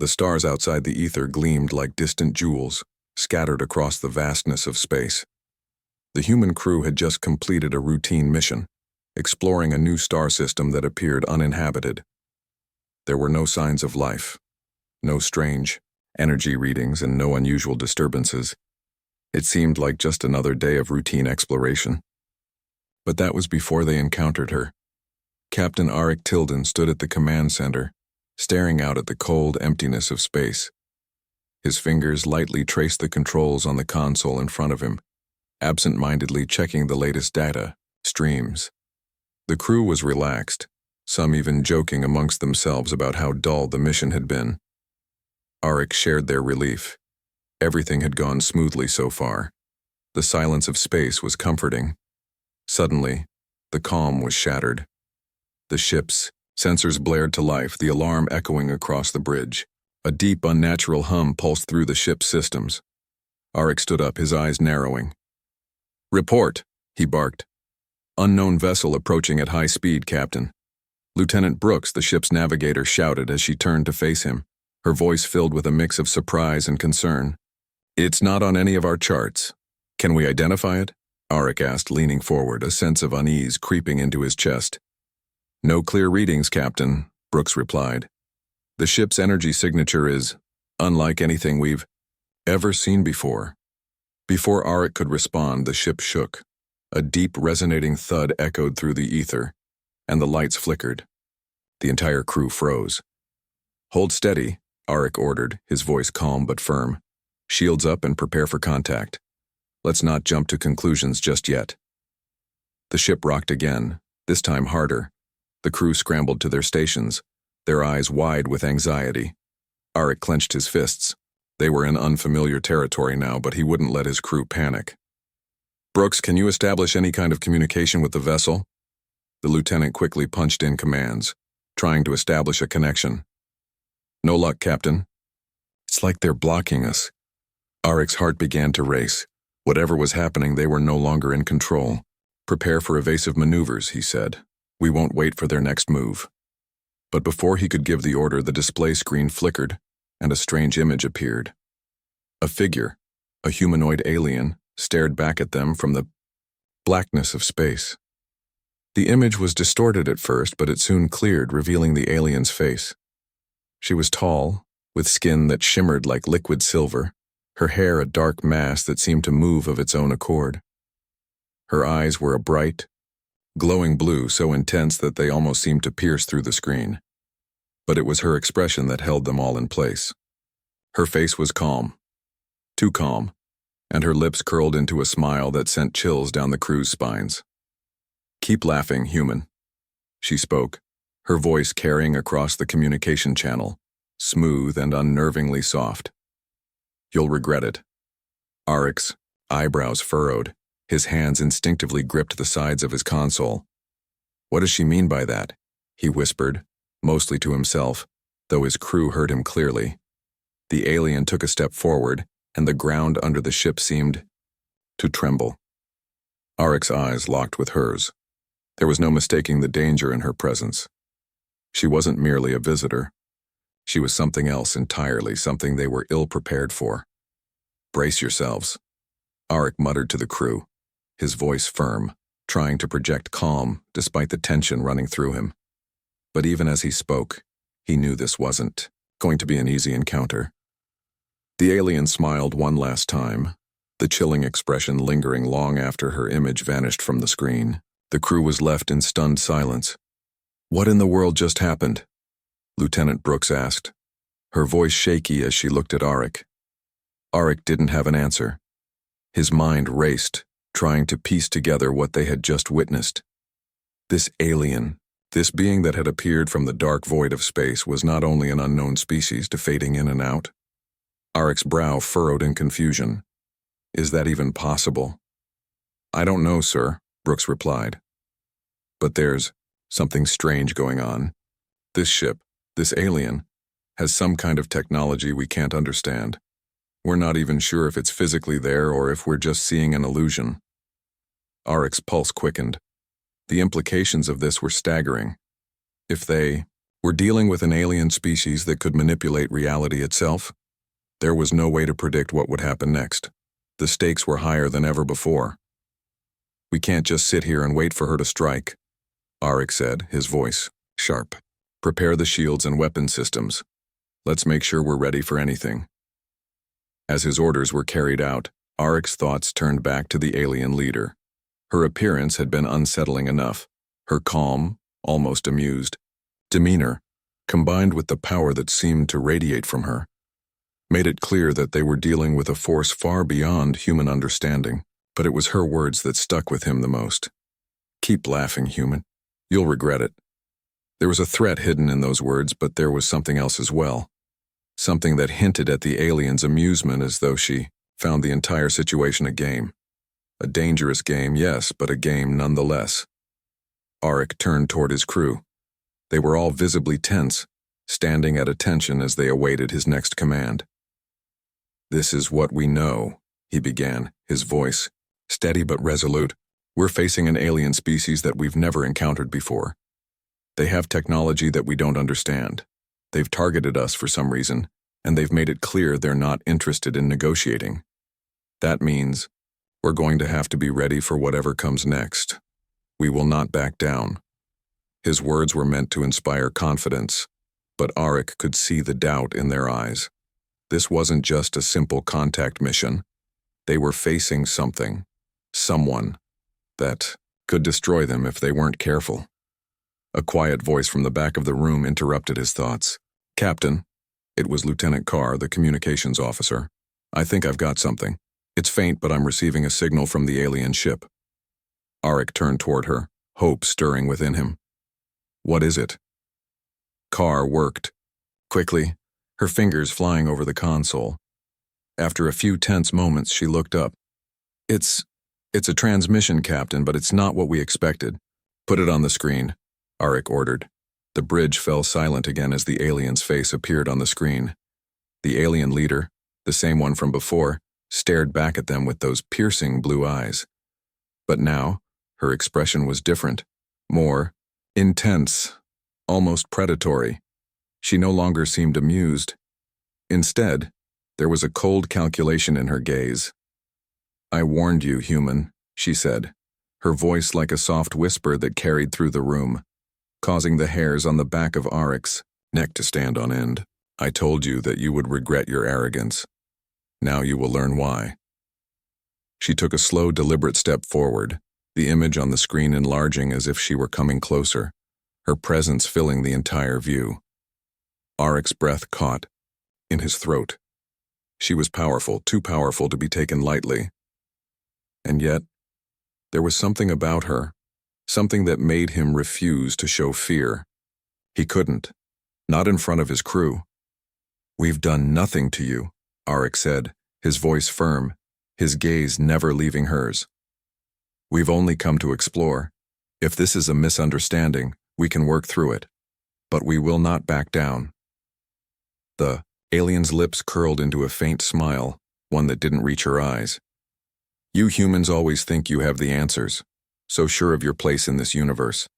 The stars outside the ether gleamed like distant jewels, scattered across the vastness of space. The human crew had just completed a routine mission, exploring a new star system that appeared uninhabited. There were no signs of life, no strange energy readings, and no unusual disturbances. It seemed like just another day of routine exploration. But that was before they encountered her. Captain Arik Tilden stood at the command center, staring out at the cold emptiness of space. His fingers lightly traced the controls on the console in front of him, absent-mindedly checking the latest data, streams. The crew was relaxed, some even joking amongst themselves about how dull the mission had been. Arik shared their relief. Everything had gone smoothly so far. The silence of space was comforting. Suddenly, the calm was shattered. The ship's sensors blared to life, the alarm echoing across the bridge. A deep, unnatural hum pulsed through the ship's systems. Arik stood up, his eyes narrowing. "Report," he barked. "Unknown vessel approaching at high speed, Captain." Lieutenant Brooks, the ship's navigator, shouted as she turned to face him, her voice filled with a mix of surprise and concern. "It's not on any of our charts. Can we identify it?" Arik asked, leaning forward, a sense of unease creeping into his chest. "No clear readings, Captain," Brooks replied. "The ship's energy signature is unlike anything we've ever seen before." Before Arik could respond, the ship shook. A deep, resonating thud echoed through the ether, and the lights flickered. The entire crew froze. "Hold steady," Arik ordered, his voice calm but firm. "Shields up and prepare for contact. Let's not jump to conclusions just yet." The ship rocked again, this time harder. The crew scrambled to their stations, their eyes wide with anxiety. Arik clenched his fists. They were in unfamiliar territory now, but he wouldn't let his crew panic. "Brooks, can you establish any kind of communication with the vessel?" The lieutenant quickly punched in commands, trying to establish a connection. "No luck, Captain." "It's like they're blocking us." Arik's heart began to race. Whatever was happening, they were no longer in control. "Prepare for evasive maneuvers," he said. "We won't wait for their next move." But before he could give the order, the display screen flickered, and a strange image appeared. A figure, a humanoid alien, stared back at them from the blackness of space. The image was distorted at first, but it soon cleared, revealing the alien's face. She was tall, with skin that shimmered like liquid silver, her hair a dark mass that seemed to move of its own accord. Her eyes were a bright, glowing blue so intense that they almost seemed to pierce through the screen. But it was her expression that held them all in place. Her face was calm, too calm, and her lips curled into a smile that sent chills down the crew's spines. "Keep laughing, human," she spoke, her voice carrying across the communication channel, smooth and unnervingly soft. "You'll regret it." Arik's eyebrows furrowed, his hands instinctively gripped the sides of his console. "What does she mean by that?" he whispered, mostly to himself, though his crew heard him clearly. The alien took a step forward, and the ground under the ship seemed to tremble. Arik's eyes locked with hers. There was no mistaking the danger in her presence. She wasn't merely a visitor. She was something else entirely, something they were ill-prepared for. "Brace yourselves," Arik muttered to the crew, his voice firm, trying to project calm despite the tension running through him. But even as he spoke, he knew this wasn't going to be an easy encounter. The alien smiled one last time, the chilling expression lingering long after her image vanished from the screen. The crew was left in stunned silence. "What in the world just happened?" Lieutenant Brooks asked, her voice shaky as she looked at Arik. Arik didn't have an answer. His mind raced, trying to piece together what they had just witnessed. This alien, this being that had appeared from the dark void of space, was not only an unknown species fading in and out. Arik's brow furrowed in confusion. "Is that even possible?" "I don't know, sir," Brooks replied. "But there's something strange going on. This ship, this alien, has some kind of technology we can't understand. We're not even sure if it's physically there or if we're just seeing an illusion." Arik's pulse quickened. The implications of this were staggering. If they We're dealing with an alien species that could manipulate reality itself. There was no way to predict what would happen next. The stakes were higher than ever before. We can't just sit here and wait for her to strike, Arik said, his voice sharp. Prepare the shields and weapon systems. Let's make sure we're ready for anything. As his orders were carried out, Arik's thoughts turned back to the alien leader. Her appearance had been unsettling enough. Her calm, almost amused, demeanor, combined with the power that seemed to radiate from her, made it clear that they were dealing with a force far beyond human understanding. But it was her words that stuck with him the most. Keep laughing, human. You'll regret it. There was a threat hidden in those words, but there was something else as well. Something that hinted at the alien's amusement, as though she found the entire situation a game. A dangerous game, yes, but a game nonetheless. Arik turned toward his crew. They were all visibly tense, standing at attention as they awaited his next command. "This is what we know," he began, his voice steady but resolute. "We're facing an alien species that we've never encountered before. They have technology that we don't understand. They've targeted us for some reason, and they've made it clear they're not interested in negotiating. That means we're going to have to be ready for whatever comes next. We will not back down." His words were meant to inspire confidence, but Arik could see the doubt in their eyes. This wasn't just a simple contact mission. They were facing something, someone, that could destroy them if they weren't careful. A quiet voice from the back of the room interrupted his thoughts. "Captain," it was Lieutenant Carr, the communications officer, "I think I've got something. It's faint, but I'm receiving a signal from the alien ship." Arik turned toward her, hope stirring within him. "What is it?" Carr worked quickly, her fingers flying over the console. After a few tense moments, she looked up. It's a transmission, Captain, but it's not what we expected." "Put it on the screen," Arik ordered. The bridge fell silent again as the alien's face appeared on the screen. The alien leader, the same one from before, stared back at them with those piercing blue eyes. But now, her expression was different, more intense, almost predatory. She no longer seemed amused. Instead, there was a cold calculation in her gaze. "I warned you, human," she said, her voice like a soft whisper that carried through the room, causing the hairs on the back of Arik's neck to stand on end. "I told you that you would regret your arrogance. Now you will learn why." She took a slow, deliberate step forward, the image on the screen enlarging as if she were coming closer, her presence filling the entire view. Arik's breath caught in his throat. She was powerful, too powerful to be taken lightly. And yet, there was something about her, something that made him refuse to show fear. He couldn't, not in front of his crew. "We've done nothing to you," Arik said, his voice firm, his gaze never leaving hers. "We've only come to explore. If this is a misunderstanding, we can work through it. But we will not back down." The alien's lips curled into a faint smile, one that didn't reach her eyes. "You humans always think you have the answers, so sure of your place in this universe."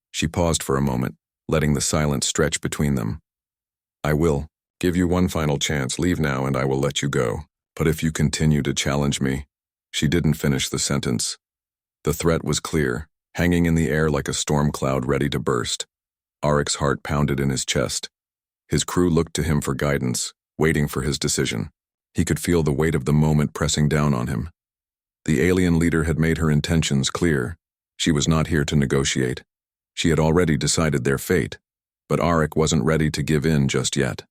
She paused for a moment, letting the silence stretch between them. "I will give you one final chance. Leave now and I will let you go. But if you continue to challenge me..." She didn't finish the sentence. The threat was clear, hanging in the air like a storm cloud ready to burst. Arik's heart pounded in his chest. His crew looked to him for guidance, waiting for his decision. He could feel the weight of the moment pressing down on him. The alien leader had made her intentions clear. She was not here to negotiate. She had already decided their fate, but Arik wasn't ready to give in just yet.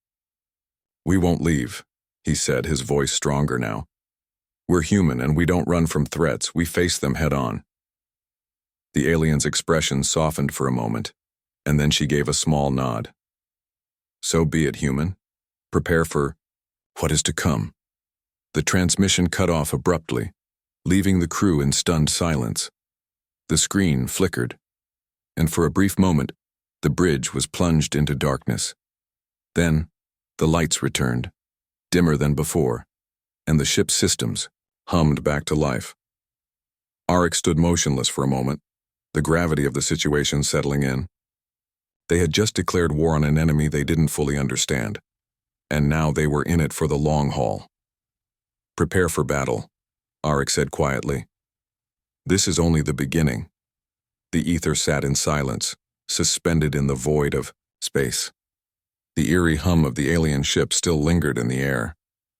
"We won't leave," he said, his voice stronger now. "We're human and we don't run from threats, we face them head on." The alien's expression softened for a moment, and then she gave a small nod. "So be it, human. Prepare for what is to come." The transmission cut off abruptly, leaving the crew in stunned silence. The screen flickered, and for a brief moment, the bridge was plunged into darkness. Then, the lights returned, dimmer than before, and the ship's systems hummed back to life. Arik stood motionless for a moment, the gravity of the situation settling in. They had just declared war on an enemy they didn't fully understand, and now they were in it for the long haul. "Prepare for battle," Arik said quietly. "This is only the beginning." The ether sat in silence, suspended in the void of space. The eerie hum of the alien ship still lingered in the air.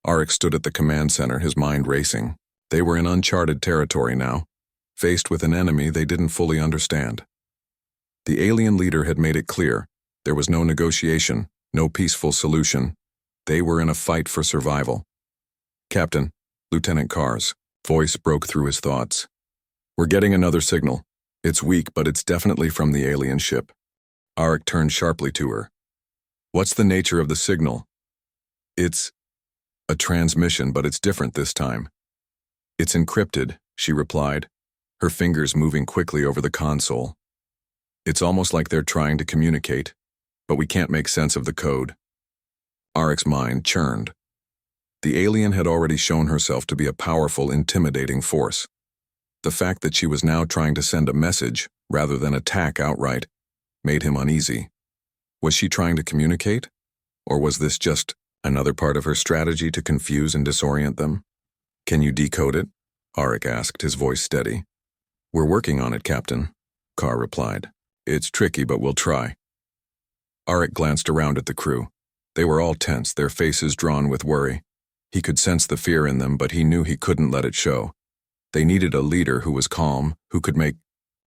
Arik stood at the command center, his mind racing. They were in uncharted territory now, faced with an enemy they didn't fully understand. The alien leader had made it clear there was no negotiation, no peaceful solution. They were in a fight for survival. "Captain," Lieutenant Carr's voice broke through his thoughts. "We're getting another signal. It's weak, but it's definitely from the alien ship." Arik turned sharply to her. "What's the nature of the signal?" "It's a transmission, but it's different this time." "It's encrypted," she replied, her fingers moving quickly over the console. "It's almost like they're trying to communicate, but we can't make sense of the code." Arik's mind churned. The alien had already shown herself to be a powerful, intimidating force. The fact that she was now trying to send a message, rather than attack outright, made him uneasy. Was she trying to communicate? Or was this just another part of her strategy to confuse and disorient them? "Can you decode it?" Arik asked, his voice steady. "We're working on it, Captain," Carr replied. "It's tricky, but we'll try." Arik glanced around at the crew. They were all tense, their faces drawn with worry. He could sense the fear in them, but he knew he couldn't let it show. They needed a leader who was calm, who could make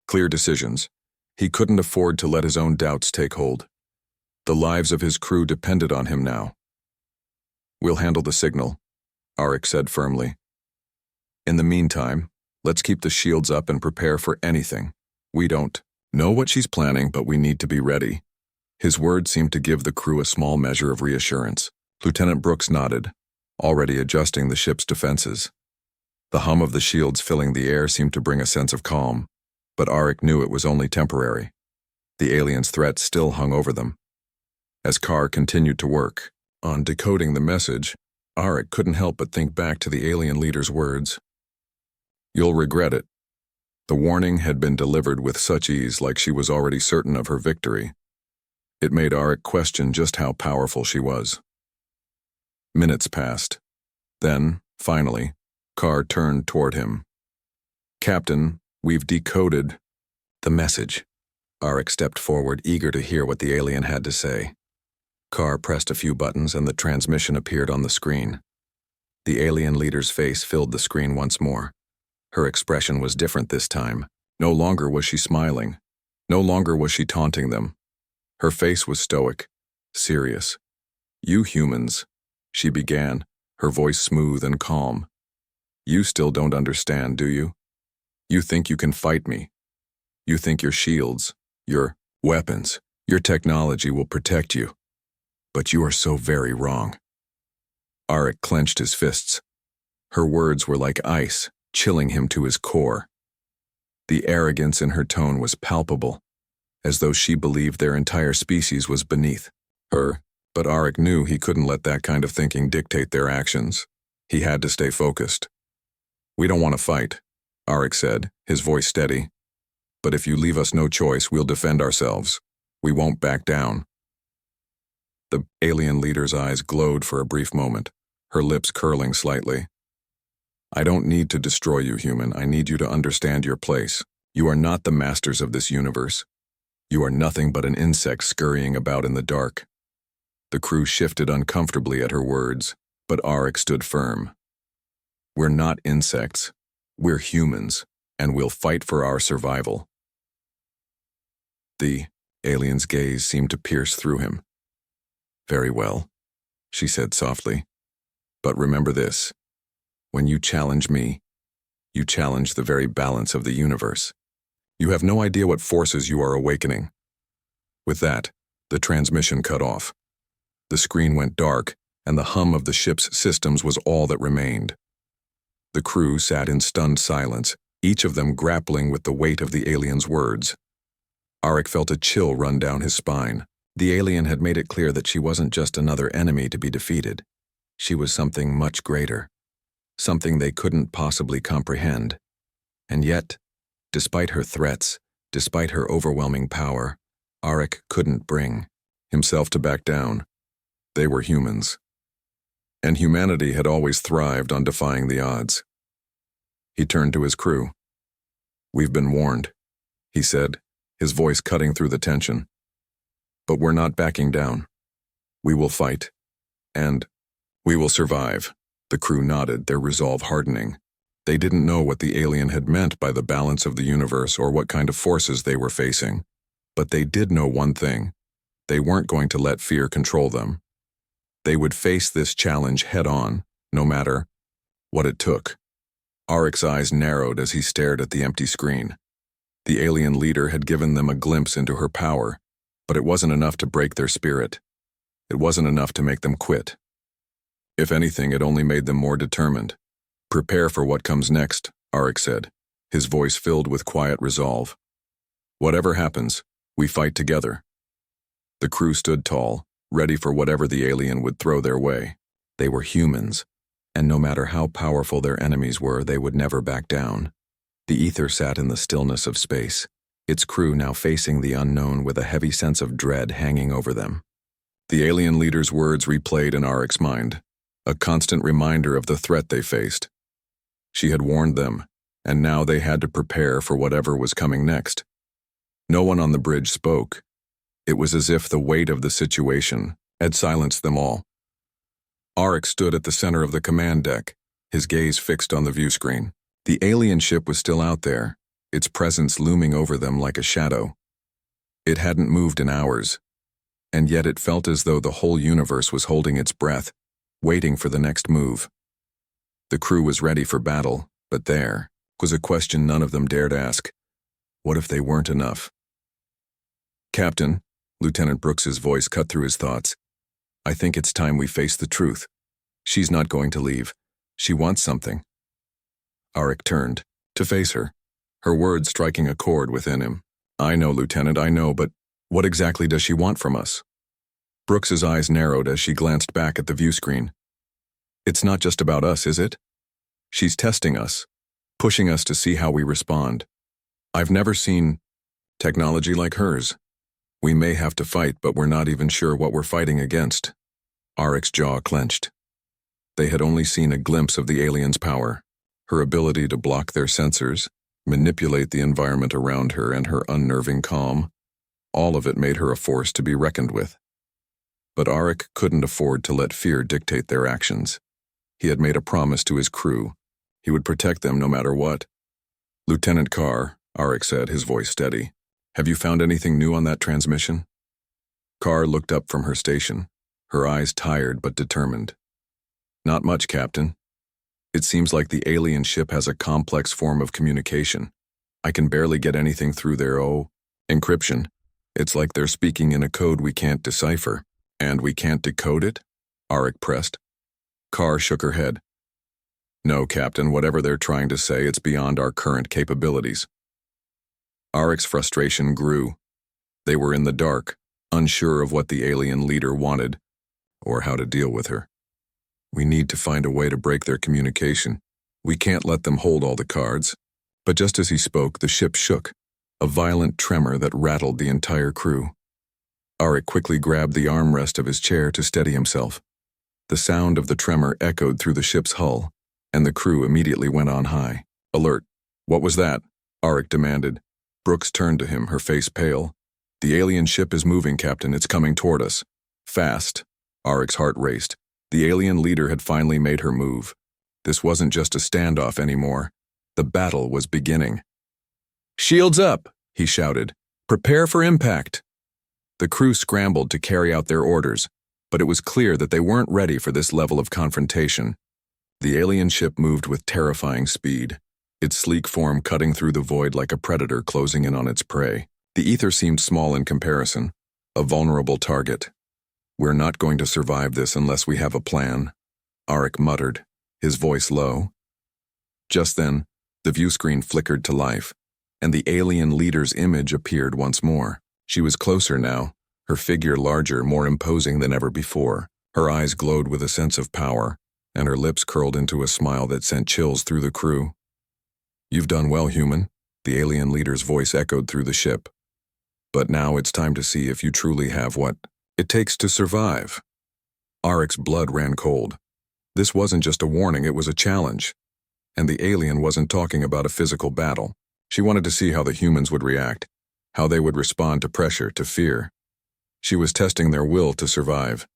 clear decisions. He couldn't afford to let his own doubts take hold. The lives of his crew depended on him now. "We'll handle the signal," Arik said firmly. "In the meantime, let's keep the shields up and prepare for anything. We don't know what she's planning, but we need to be ready." His words seemed to give the crew a small measure of reassurance. Lieutenant Brooks nodded, already adjusting the ship's defenses. The hum of the shields filling the air seemed to bring a sense of calm, but Arik knew it was only temporary. The aliens' threat still hung over them. As Carr continued to work on decoding the message, Arik couldn't help but think back to the alien leader's words. "You'll regret it." The warning had been delivered with such ease, like she was already certain of her victory. It made Arik question just how powerful she was. Minutes passed. Then, finally, Carr turned toward him. "Captain, we've decoded the message." Arik stepped forward, eager to hear what the alien had to say. Carr pressed a few buttons and the transmission appeared on the screen. The alien leader's face filled the screen once more. Her expression was different this time. No longer was she smiling. No longer was she taunting them. Her face was stoic, serious. "You humans," she began, her voice smooth and calm. "You still don't understand, do you? You think you can fight me. You think your shields, your weapons, your technology will protect you. But you are so very wrong." Arik clenched his fists. Her words were like ice, chilling him to his core. The arrogance in her tone was palpable, as though she believed their entire species was beneath her. But Arik knew he couldn't let that kind of thinking dictate their actions. He had to stay focused. "We don't want to fight," Arik said, his voice steady. "But if you leave us no choice, we'll defend ourselves. We won't back down." The alien leader's eyes glowed for a brief moment, her lips curling slightly. "I don't need to destroy you, human. I need you to understand your place. You are not the masters of this universe. You are nothing but an insect scurrying about in the dark." The crew shifted uncomfortably at her words, but Arik stood firm. "We're not insects. We're humans, and we'll fight for our survival." The alien's gaze seemed to pierce through him. "Very well," she said softly. "But remember this. When you challenge me, you challenge the very balance of the universe. You have no idea what forces you are awakening." With that, the transmission cut off. The screen went dark, and the hum of the ship's systems was all that remained. The crew sat in stunned silence, each of them grappling with the weight of the alien's words. Arik felt a chill run down his spine. The alien had made it clear that she wasn't just another enemy to be defeated. She was something much greater, something they couldn't possibly comprehend. And yet, despite her threats, despite her overwhelming power, Arik couldn't bring himself to back down. They were humans. And humanity had always thrived on defying the odds. He turned to his crew. "We've been warned," he said, his voice cutting through the tension. "But we're not backing down. We will fight. And we will survive." The crew nodded, their resolve hardening. They didn't know what the alien had meant by the balance of the universe or what kind of forces they were facing. But they did know one thing. They weren't going to let fear control them. They would face this challenge head-on, no matter what it took. Arik's eyes narrowed as he stared at the empty screen. The alien leader had given them a glimpse into her power, but it wasn't enough to break their spirit. It wasn't enough to make them quit. If anything, it only made them more determined. "Prepare for what comes next," Arik said, his voice filled with quiet resolve. "Whatever happens, we fight together." The crew stood tall, ready for whatever the alien would throw their way. They were humans, and no matter how powerful their enemies were, they would never back down. The ether sat in the stillness of space, its crew now facing the unknown with a heavy sense of dread hanging over them. The alien leader's words replayed in Arik's mind, a constant reminder of the threat they faced. She had warned them, and now they had to prepare for whatever was coming next. No one on the bridge spoke. It was as if the weight of the situation had silenced them all. Arik stood at the center of the command deck, his gaze fixed on the view screen. The alien ship was still out there, its presence looming over them like a shadow. It hadn't moved in hours, and yet it felt as though the whole universe was holding its breath, waiting for the next move. The crew was ready for battle, but there was a question none of them dared ask. What if they weren't enough? "Captain," Lieutenant Brooks's voice cut through his thoughts, "I think it's time we face the truth. She's not going to leave. She wants something." Arik turned to face her, her words striking a chord within him. "I know, Lieutenant, I know, but what exactly does she want from us?" Brooks's eyes narrowed as she glanced back at the view screen. "It's not just about us, is it? She's testing us, pushing us to see how we respond. I've never seen technology like hers. We may have to fight, but we're not even sure what we're fighting against." Arik's jaw clenched. They had only seen a glimpse of the alien's power, her ability to block their sensors, manipulate the environment around her, and her unnerving calm. All of it made her a force to be reckoned with. But Arik couldn't afford to let fear dictate their actions. He had made a promise to his crew. He would protect them no matter what. "Lieutenant Carr," Arik said, his voice steady, "have you found anything new on that transmission?" Carr looked up from her station, her eyes tired but determined. "Not much, Captain. It seems like the alien ship has a complex form of communication. I can barely get anything through their encryption. It's like they're speaking in a code we can't decipher." "And we can't decode it?" Arik pressed. Carr shook her head. "No, Captain, whatever they're trying to say, it's beyond our current capabilities." Arik's frustration grew. They were in the dark, unsure of what the alien leader wanted, or how to deal with her. "We need to find a way to break their communication. We can't let them hold all the cards." But just as he spoke, the ship shook, a violent tremor that rattled the entire crew. Arik quickly grabbed the armrest of his chair to steady himself. The sound of the tremor echoed through the ship's hull, and the crew immediately went on high. "Alert! What was that?" Arik demanded. Brooks turned to him, her face pale. "The alien ship is moving, Captain. It's coming toward us. Fast." Arik's heart raced. The alien leader had finally made her move. This wasn't just a standoff anymore. The battle was beginning. "Shields up!" he shouted. "Prepare for impact!" The crew scrambled to carry out their orders, but it was clear that they weren't ready for this level of confrontation. The alien ship moved with terrifying speed, its sleek form cutting through the void like a predator closing in on its prey. The ether seemed small in comparison, a vulnerable target. "We're not going to survive this unless we have a plan," Arik muttered, his voice low. Just then, the view screen flickered to life, and the alien leader's image appeared once more. She was closer now, her figure larger, more imposing than ever before. Her eyes glowed with a sense of power, and her lips curled into a smile that sent chills through the crew. "You've done well, human," the alien leader's voice echoed through the ship. But now it's time to see if you truly have what it takes to survive. Aric's blood ran cold. This wasn't just a warning, it was a challenge. And the alien wasn't talking about a physical battle. She wanted to see how the humans would react, how they would respond to pressure, to fear. She was testing their will to survive,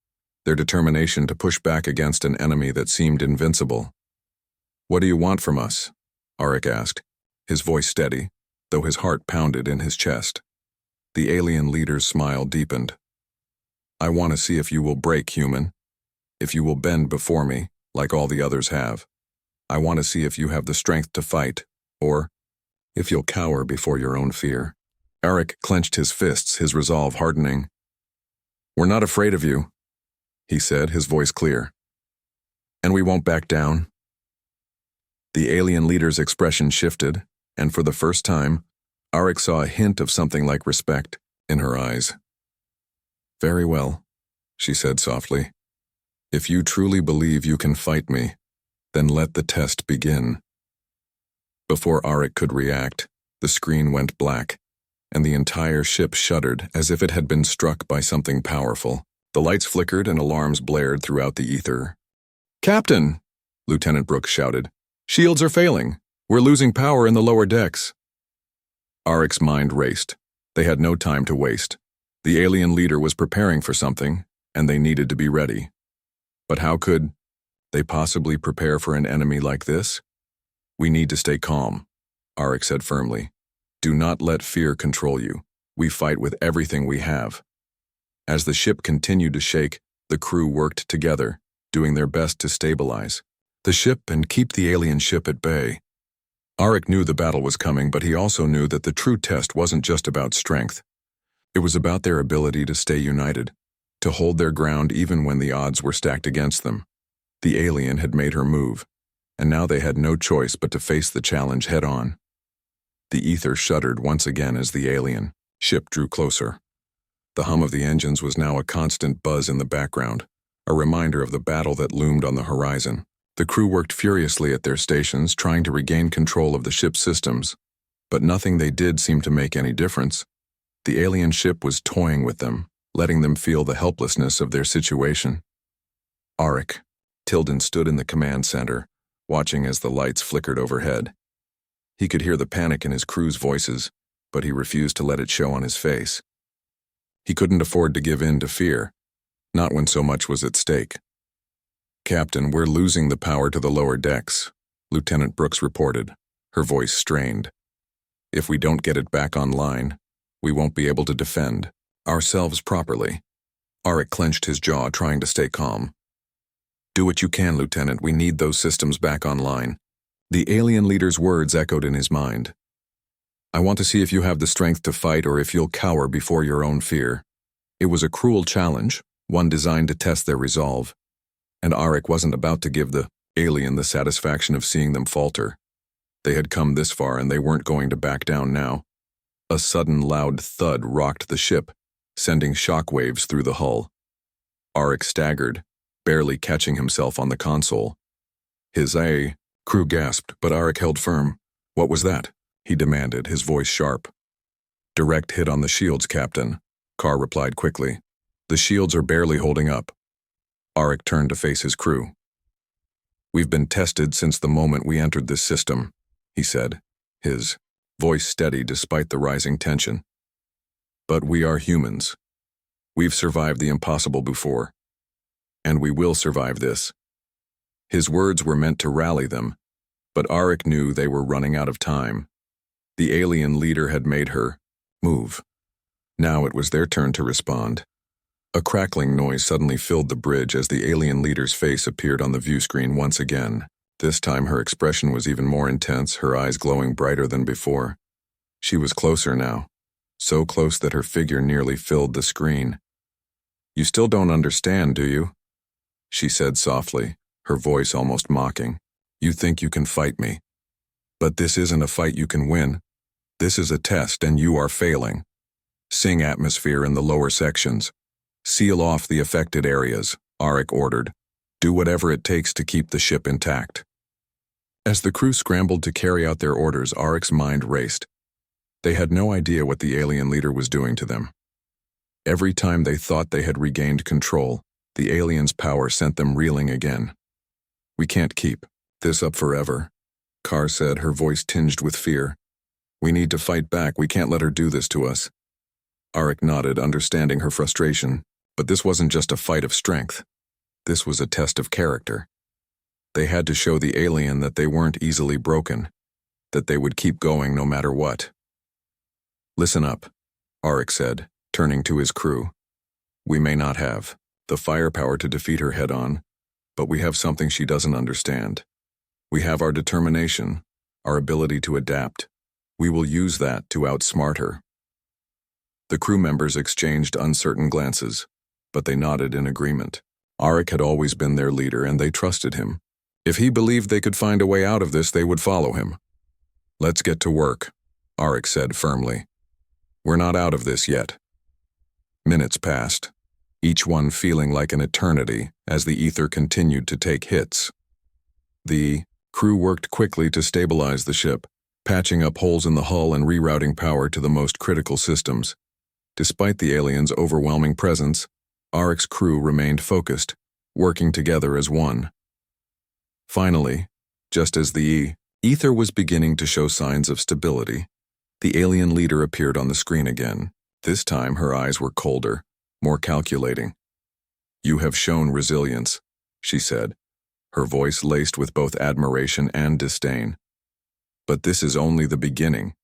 their determination to push back against an enemy that seemed invincible. "What do you want from us?" Aric asked, his voice steady, though his heart pounded in his chest. The alien leader's smile deepened. "I want to see if you will break, human. If you will bend before me, like all the others have. I want to see if you have the strength to fight, or if you'll cower before your own fear." Aric clenched his fists, his resolve hardening. "We're not afraid of you," he said, his voice clear. "And we won't back down." The alien leader's expression shifted, and for the first time, Aric saw a hint of something like respect in her eyes. "Very well," she said softly. "If you truly believe you can fight me, then let the test begin." Before Aric could react, the screen went black, and the entire ship shuddered as if it had been struck by something powerful. The lights flickered and alarms blared throughout the ether. "Captain!" Lieutenant Brooks shouted. "Shields are failing. We're losing power in the lower decks." Aric's mind raced. They had no time to waste. The alien leader was preparing for something, and they needed to be ready. But how could they possibly prepare for an enemy like this? "We need to stay calm," Aric said firmly. "Do not let fear control you. We fight with everything we have." As the ship continued to shake, the crew worked together, doing their best to stabilize the ship and keep the alien ship at bay. Aric knew the battle was coming, but he also knew that the true test wasn't just about strength. It was about their ability to stay united, to hold their ground even when the odds were stacked against them. The alien had made her move, and now they had no choice but to face the challenge head-on. The ether shuddered once again as the alien ship drew closer. The hum of the engines was now a constant buzz in the background, a reminder of the battle that loomed on the horizon. The crew worked furiously at their stations, trying to regain control of the ship's systems, but nothing they did seemed to make any difference. The alien ship was toying with them, letting them feel the helplessness of their situation. Aric. Tilden stood in the command center, watching as the lights flickered overhead. He could hear the panic in his crew's voices, but he refused to let it show on his face. He couldn't afford to give in to fear, not when so much was at stake. "Captain, we're losing the power to the lower decks," Lieutenant Brooks reported, her voice strained. "If we don't get it back online, we won't be able to defend ourselves properly." Aric clenched his jaw, trying to stay calm. "Do what you can, Lieutenant. We need those systems back online." The alien leader's words echoed in his mind. "I want to see if you have the strength to fight or if you'll cower before your own fear." It was a cruel challenge, one designed to test their resolve. And Aric wasn't about to give the alien the satisfaction of seeing them falter. They had come this far and they weren't going to back down now. A sudden loud thud rocked the ship, sending shockwaves through the hull. Aric staggered, barely catching himself on the console. His crew gasped, but Aric held firm. "What was that?" he demanded, his voice sharp. "Direct hit on the shields, Captain," Carr replied quickly. "The shields are barely holding up." Aric turned to face his crew. "We've been tested since the moment we entered this system," he said, his voice steady despite the rising tension. "But we are humans. We've survived the impossible before, and we will survive this." His words were meant to rally them, but Aric knew they were running out of time. The alien leader had made her move. Now it was their turn to respond. A crackling noise suddenly filled the bridge as the alien leader's face appeared on the view screen once again. This time her expression was even more intense, her eyes glowing brighter than before. She was closer now, so close that her figure nearly filled the screen. "You still don't understand, do you?" she said softly, her voice almost mocking. "You think you can fight me. But this isn't a fight you can win. This is a test and you are failing. Sing atmosphere in the lower sections. Seal off the affected areas," Aric ordered. "Do whatever it takes to keep the ship intact." As the crew scrambled to carry out their orders, Aric's mind raced. They had no idea what the alien leader was doing to them. Every time they thought they had regained control, the alien's power sent them reeling again. "We can't keep this up forever," Kar said, her voice tinged with fear. "We need to fight back. We can't let her do this to us." Arik nodded, understanding her frustration, but this wasn't just a fight of strength. This was a test of character. They had to show the alien that they weren't easily broken, that they would keep going no matter what. "Listen up," Arik said, turning to his crew. "We may not have the firepower to defeat her head-on, but we have something she doesn't understand. We have our determination, our ability to adapt. We will use that to outsmart her." The crew members exchanged uncertain glances, but they nodded in agreement. Arik had always been their leader, and they trusted him. If he believed they could find a way out of this, they would follow him. "Let's get to work," Arik said firmly. "We're not out of this yet." Minutes passed, each one feeling like an eternity as the ether continued to take hits. The crew worked quickly to stabilize the ship, patching up holes in the hull and rerouting power to the most critical systems. Despite the aliens' overwhelming presence, Arik's crew remained focused, working together as one. Finally, just as the ether was beginning to show signs of stability, the alien leader appeared on the screen again. This time her eyes were colder, more calculating. "You have shown resilience," she said, her voice laced with both admiration and disdain. "But this is only the beginning.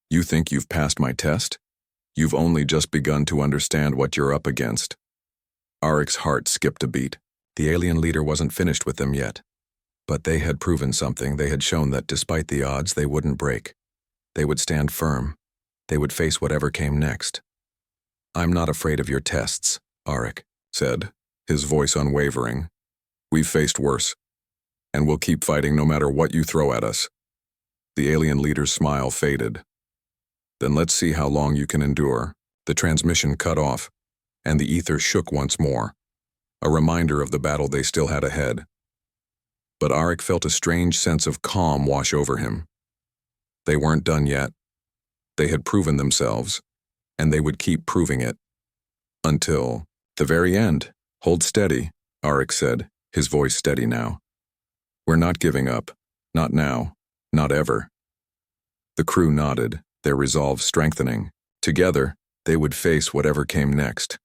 You think you've passed my test? You've only just begun to understand what you're up against." Arik's heart skipped a beat. The alien leader wasn't finished with them yet. But they had proven something. They had shown that despite the odds, they wouldn't break. They would stand firm. They would face whatever came next. "I'm not afraid of your tests," Arik said, his voice unwavering. "We've faced worse, and we'll keep fighting no matter what you throw at us." The alien leader's smile faded. "Then let's see how long you can endure." The transmission cut off, and the ether shook once more, a reminder of the battle they still had ahead. But Arik felt a strange sense of calm wash over him. They weren't done yet. They had proven themselves, and they would keep proving it. Until the very end. "Hold steady," Arik said, his voice steady now. "We're not giving up. Not now. Not ever." The crew nodded, their resolve strengthening. Together, they would face whatever came next.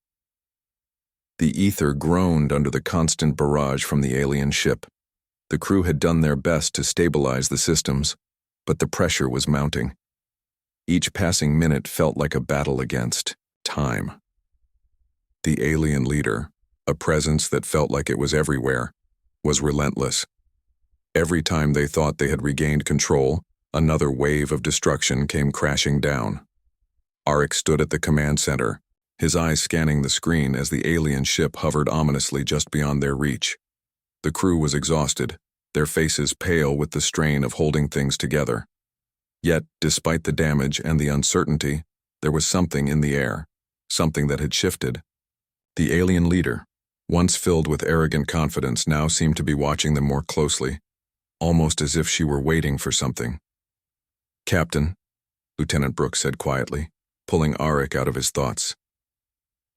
The ether groaned under the constant barrage from the alien ship. The crew had done their best to stabilize the systems, but the pressure was mounting. Each passing minute felt like a battle against time. The alien leader, a presence that felt like it was everywhere, was relentless. Every time they thought they had regained control, another wave of destruction came crashing down. Arik stood at the command center, his eyes scanning the screen as the alien ship hovered ominously just beyond their reach. The crew was exhausted, their faces pale with the strain of holding things together. Yet, despite the damage and the uncertainty, there was something in the air, something that had shifted. The alien leader, once filled with arrogant confidence, now seemed to be watching them more closely, almost as if she were waiting for something. "Captain," Lieutenant Brooks said quietly, pulling Arik out of his thoughts.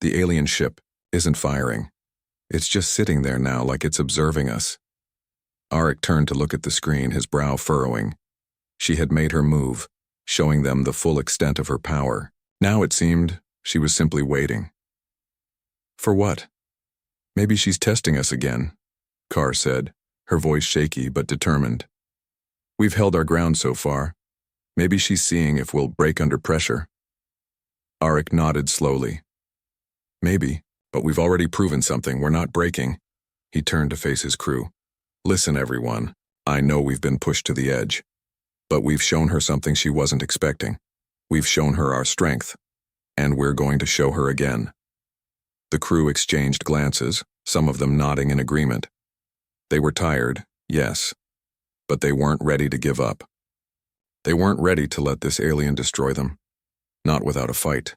"The alien ship isn't firing. It's just sitting there now like it's observing us." Arik turned to look at the screen, his brow furrowing. She had made her move, showing them the full extent of her power. Now it seemed she was simply waiting. "For what? Maybe she's testing us again," Kar said, her voice shaky but determined. "We've held our ground so far. Maybe she's seeing if we'll break under pressure." Arik nodded slowly. "Maybe, but we've already proven something. We're not breaking." He turned to face his crew. "Listen, everyone. I know we've been pushed to the edge, but we've shown her something she wasn't expecting. We've shown her our strength, and we're going to show her again." The crew exchanged glances, some of them nodding in agreement. They were tired, yes, but they weren't ready to give up. They weren't ready to let this alien destroy them, not without a fight.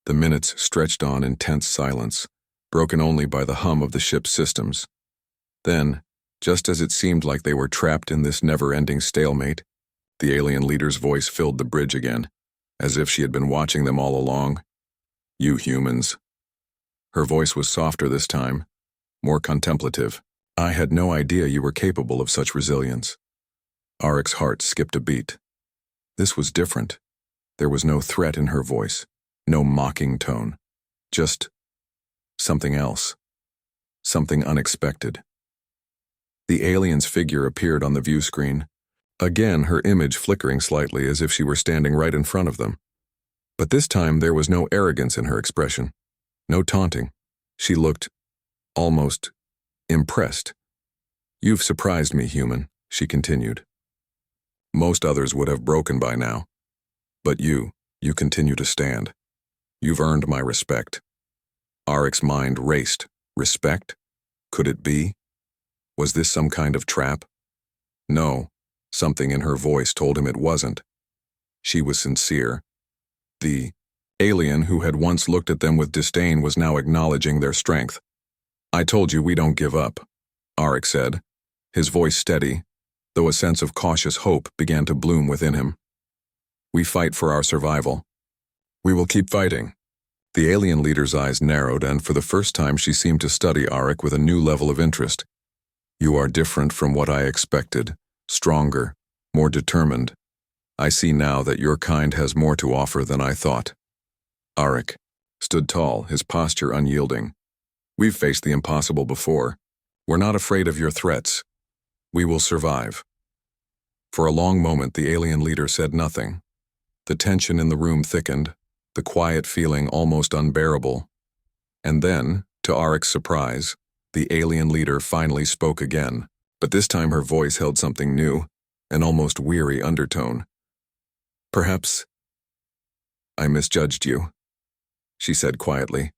The minutes stretched on in tense silence, broken only by the hum of the ship's systems. Then, just as it seemed like they were trapped in this never-ending stalemate, the alien leader's voice filled the bridge again. as if she had been watching them all along. "You humans." Her voice was softer this time, more contemplative. "I had no idea you were capable of such resilience." Aric's heart skipped a beat. This was different. There was no threat in her voice, no mocking tone. Just something else. Something unexpected. The alien's figure appeared on the view screen. Again, her image flickering slightly as if she were standing right in front of them. But this time there was no arrogance in her expression, no taunting. She looked almost impressed. "You've surprised me, human," she continued. "Most others would have broken by now. But you continue to stand. You've earned my respect." Aric's mind raced. Respect? Could it be? Was this some kind of trap? No, something in her voice told him it wasn't. She was sincere. The alien who had once looked at them with disdain was now acknowledging their strength. "I told you we don't give up," Aric said, his voice steady, though a sense of cautious hope began to bloom within him. "We fight for our survival. We will keep fighting." The alien leader's eyes narrowed, and for the first time she seemed to study Aric with a new level of interest. "You are different from what I expected, stronger, more determined. I see now that your kind has more to offer than I thought." Aric stood tall, his posture unyielding. "We've faced the impossible before. We're not afraid of your threats. We will survive." For a long moment the alien leader said nothing. The tension in the room thickened, the quiet feeling almost unbearable. And then, to Aric's surprise, the alien leader finally spoke again, but this time her voice held something new, an almost weary undertone. "Perhaps I misjudged you," she said quietly.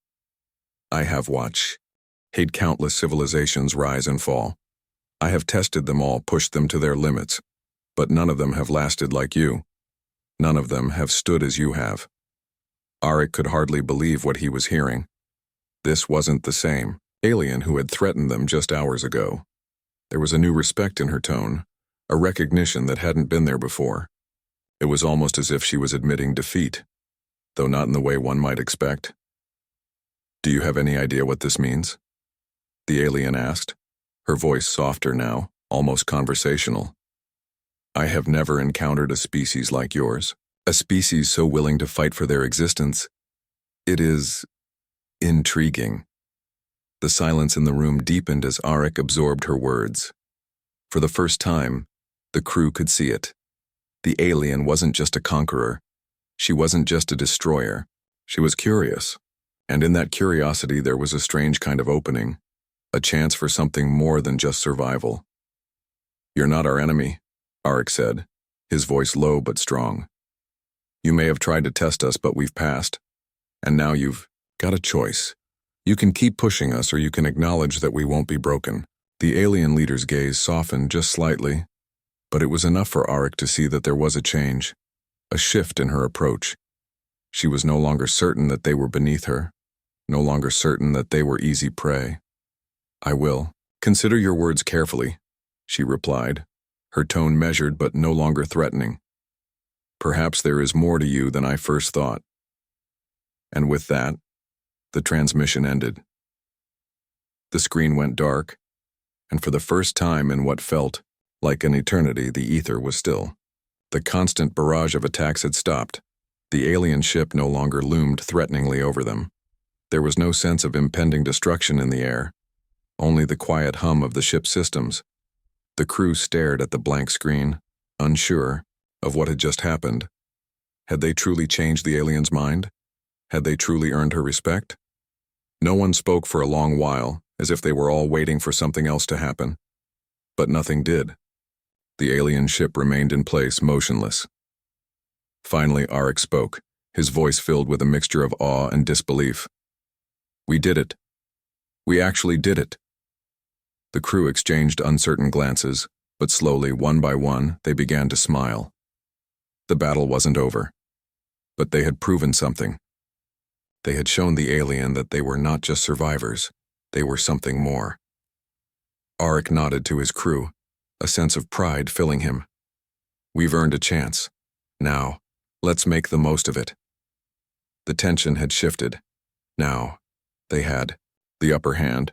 "I have watched countless civilizations rise and fall. I have tested them all, pushed them to their limits, but none of them have lasted like you. None of them have stood as you have." Aric could hardly believe what he was hearing. This wasn't the same alien who had threatened them just hours ago. There was a new respect in her tone, a recognition that hadn't been there before. It was almost as if she was admitting defeat, though not in the way one might expect. "Do you have any idea what this means?" the alien asked, her voice softer now, almost conversational. "I have never encountered a species like yours, a species so willing to fight for their existence. It is intriguing." The silence in the room deepened as Aric absorbed her words. For the first time, the crew could see it. The alien wasn't just a conqueror. She wasn't just a destroyer. She was curious. And in that curiosity there was a strange kind of opening, a chance for something more than just survival. "You're not our enemy," Aric said, his voice low but strong. "You may have tried to test us, but we've passed. And now you've got a choice. You can keep pushing us, or you can acknowledge that we won't be broken." The alien leader's gaze softened just slightly, but it was enough for Aric to see that there was a change, a shift in her approach. She was no longer certain that they were beneath her, no longer certain that they were easy prey. "I will. Consider your words carefully," she replied, her tone measured but no longer threatening. "Perhaps there is more to you than I first thought." And with that, the transmission ended. The screen went dark, and for the first time in what felt like an eternity, the ether was still. The constant barrage of attacks had stopped. The alien ship no longer loomed threateningly over them. There was no sense of impending destruction in the air, only the quiet hum of the ship's systems. The crew stared at the blank screen, unsure of what had just happened. Had they truly changed the alien's mind? Had they truly earned her respect? No one spoke for a long while, as if they were all waiting for something else to happen. But nothing did. The alien ship remained in place, motionless. Finally, Aric spoke, his voice filled with a mixture of awe and disbelief. "We did it. We actually did it." The crew exchanged uncertain glances, but slowly, one by one, they began to smile. The battle wasn't over, but they had proven something. They had shown the alien that they were not just survivors, they were something more. Aric nodded to his crew, a sense of pride filling him. "We've earned a chance. Now, Let's make the most of it. The tension had shifted. Now, they had the upper hand,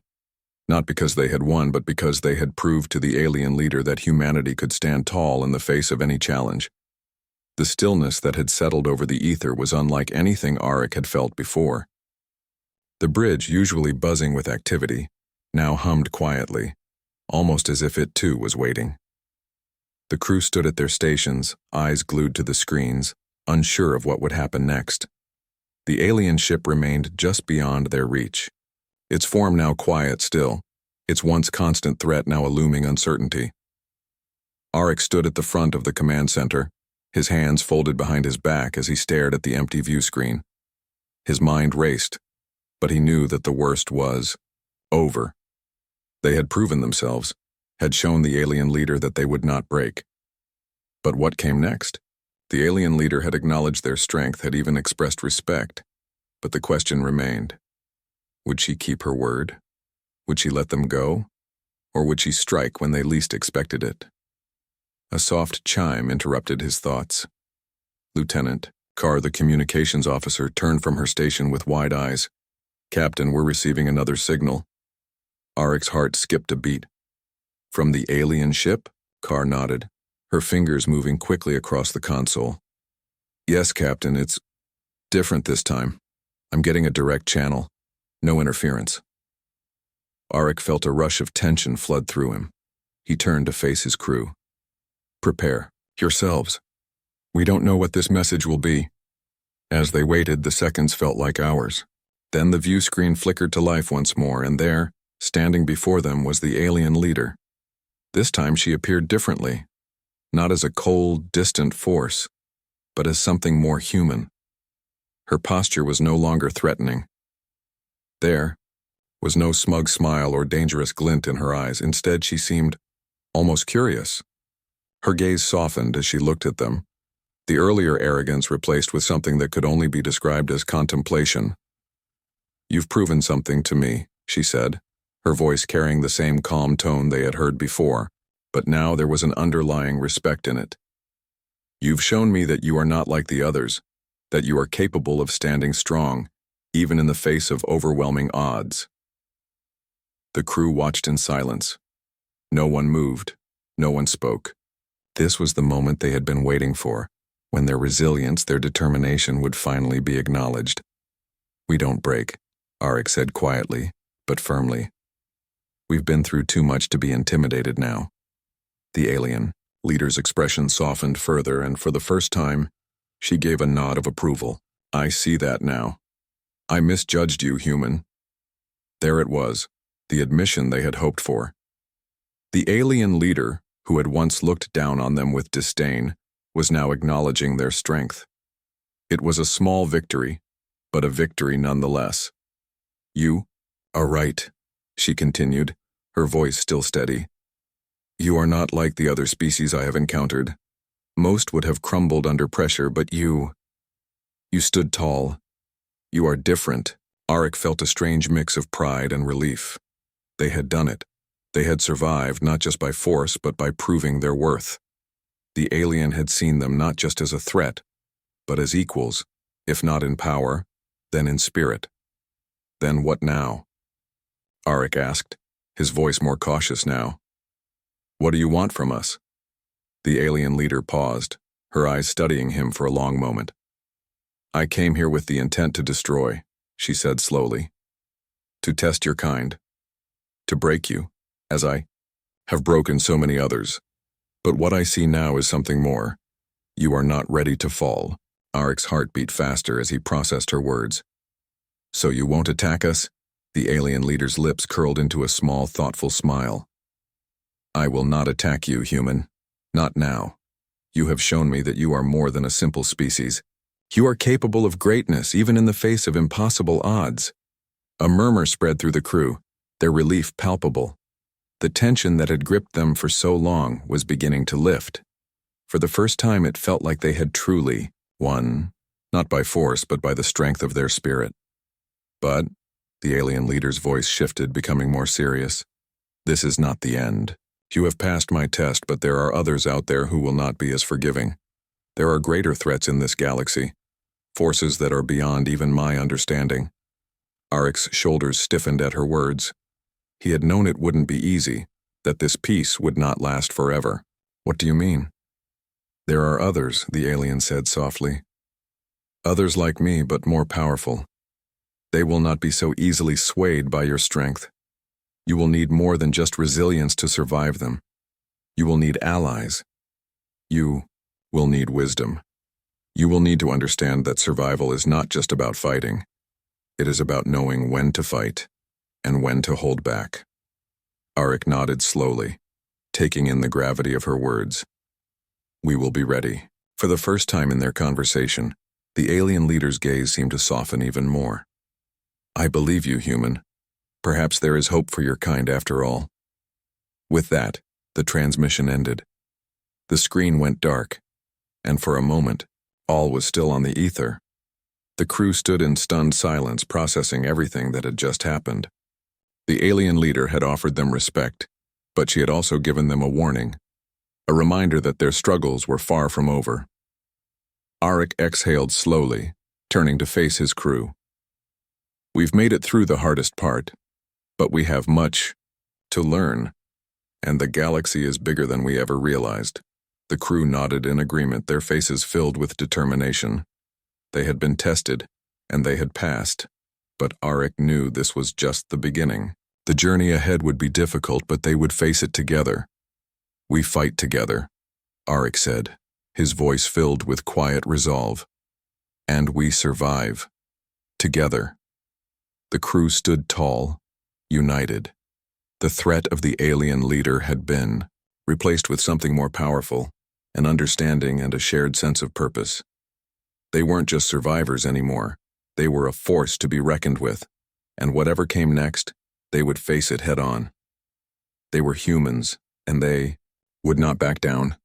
not because they had won, but because they had proved to the alien leader that humanity could stand tall in the face of any challenge. The stillness that had settled over the ether was unlike anything Arik had felt before. The bridge, usually buzzing with activity, now hummed quietly, almost as if it too was waiting. The crew stood at their stations, eyes glued to the screens, unsure of what would happen next. The alien ship remained just beyond their reach, its form now quiet still, its once constant threat now a looming uncertainty. Arik stood at the front of the command center, his hands folded behind his back as he stared at the empty view screen. His mind raced, but he knew that the worst was over. They had proven themselves, had shown the alien leader that they would not break. But what came next? The alien leader had acknowledged their strength, had even expressed respect, but the question remained. Would she keep her word? Would she let them go? Or would she strike when they least expected it? A soft chime interrupted his thoughts. Lieutenant Carr, the communications officer, turned from her station with wide eyes. Captain, we're receiving another signal. Arik's heart skipped a beat. From the alien ship? Carr nodded, her fingers moving quickly across the console. Yes, Captain, it's different this time. I'm getting a direct channel. No interference. Arik felt a rush of tension flood through him. He turned to face his crew. Prepare yourselves. We don't know what this message will be. As they waited, the seconds felt like hours. Then the view screen flickered to life once more, and there, standing before them, was the alien leader. This time she appeared differently, not as a cold, distant force, but as something more human. Her posture was no longer threatening. There was no smug smile or dangerous glint in her eyes. Instead, she seemed almost curious. Her gaze softened as she looked at them, the earlier arrogance replaced with something that could only be described as contemplation. You've proven something to me, she said, her voice carrying the same calm tone they had heard before, but now there was an underlying respect in it. You've shown me that you are not like the others, that you are capable of standing strong, even in the face of overwhelming odds. The crew watched in silence. No one moved, no one spoke. This was the moment they had been waiting for, when their resilience, their determination would finally be acknowledged. We don't break, Arik said quietly, but firmly. We've been through too much to be intimidated now. The alien leader's expression softened further, and for the first time, she gave a nod of approval. I see that now. I misjudged you, human. There it was, the admission they had hoped for. The alien leader, who had once looked down on them with disdain, was now acknowledging their strength. It was a small victory, but a victory nonetheless. You are right, she continued, her voice still steady. You are not like the other species I have encountered. Most would have crumbled under pressure, but you stood tall. You are different. Arik felt a strange mix of pride and relief. They had done it. They had survived not just by force, but by proving their worth. The alien had seen them not just as a threat, but as equals, if not in power, then in spirit. Then what now? Arik asked, his voice more cautious now. What do you want from us? The alien leader paused, her eyes studying him for a long moment. I came here with the intent to destroy, she said slowly. To test your kind. To break you, as I have broken so many others. But what I see now is something more. You are not ready to fall. Arik's heart beat faster as he processed her words. So you won't attack us? The alien leader's lips curled into a small, thoughtful smile. I will not attack you, human. Not now. You have shown me that you are more than a simple species. You are capable of greatness, even in the face of impossible odds. A murmur spread through the crew, their relief palpable. The tension that had gripped them for so long was beginning to lift. For the first time, it felt like they had truly won, not by force, but by the strength of their spirit. But, the alien leader's voice shifted, becoming more serious. This is not the end. You have passed my test, but there are others out there who will not be as forgiving. There are greater threats in this galaxy, forces that are beyond even my understanding. Arik's shoulders stiffened at her words. He had known it wouldn't be easy, that this peace would not last forever. What do you mean? There are others, the alien said softly. Others like me, but more powerful. They will not be so easily swayed by your strength. You will need more than just resilience to survive them. You will need allies. You will need wisdom. You will need to understand that survival is not just about fighting. It is about knowing when to fight and when to hold back. Arik nodded slowly, taking in the gravity of her words. We will be ready. For the first time in their conversation, the alien leader's gaze seemed to soften even more. I believe you, human. Perhaps there is hope for your kind after all. With that, the transmission ended. The screen went dark, and for a moment, all was still on the ether. The crew stood in stunned silence, processing everything that had just happened. The alien leader had offered them respect, but she had also given them a warning, a reminder that their struggles were far from over. Arik exhaled slowly, turning to face his crew. We've made it through the hardest part, but we have much to learn, and the galaxy is bigger than we ever realized. The crew nodded in agreement, their faces filled with determination. They had been tested, and they had passed, but Arik knew this was just the beginning. The journey ahead would be difficult, but they would face it together. We fight together, Arik said, his voice filled with quiet resolve. And we survive. Together. The crew stood tall, united. The threat of the alien leader had been replaced with something more powerful, an understanding and a shared sense of purpose. They weren't just survivors anymore. They were a force to be reckoned with, and whatever came next, they would face it head on. They were humans, and they would not back down.